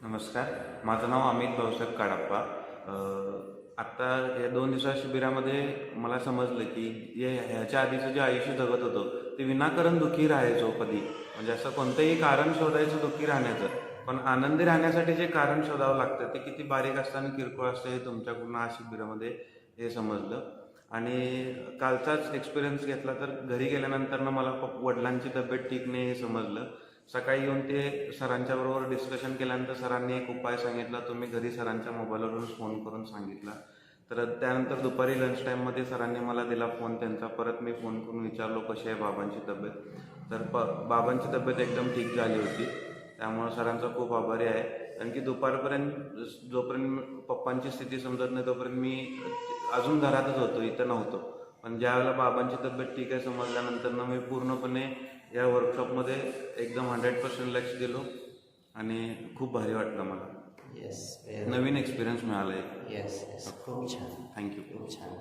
नमस्कार, माझं नाव अमित भाऊसाहेब काडाप्पा. आत्ता या 2 दिवसा शिबिरामध्ये मला समजलं की ह्याच्या आधीचं जे आयुष्य जगत होतो ते विनाकारण दुःखी राहायचो कधी. म्हणजे असं कोणतंही कारण शोधायचं दुःखी राहण्याचं, पण आनंदी राहण्यासाठी जे कारण शोधावं लागतं ते किती बारीक असतं आणि किरकोळ असतं हे तुमच्याकडून आज शिबिरामध्ये हे समजलं. आणि कालचाच एक्सपिरियन्स घेतला तर घरी गेल्यानंतर मला वडिलांची तब्येत ठीक नाही हे समजलं. सकाळी येऊन ते सरांच्या बरोबर डिस्कशन केल्यानंतर सरांनी एक उपाय सांगितला, तो मी घरी सरांच्या मोबाईलवरून फोन करून सांगितला. तर त्यानंतर दुपारी लंच टाईममध्ये सरांनी मला दिला फोन त्यांचा. परत मी फोन करून विचारलो कशी आहे बाबांची तब्येत. तर बाबांची तब्येत एकदम ठीक झाली होती. त्यामुळं सरांचा खूप आभारी आहे. कारण की दुपारपर्यंत जोपर्यंत पप्पांची स्थिती समजत नाही तोपर्यंत मी अजून घरातच होतो, इथं नव्हतो. पण ज्यावेळेला बाबांची तब्येत ठीक आहे समजल्यानंतर मी पूर्णपणे या वर्कशॉपमध्ये एकदम 100% लक्ष दिलो आणि खूप भारी वाटलं मला. येस, नवीन एक्सपिरियन्स मिळाला एक. येस येस, खूप छान, थँक्यू. खूप छान.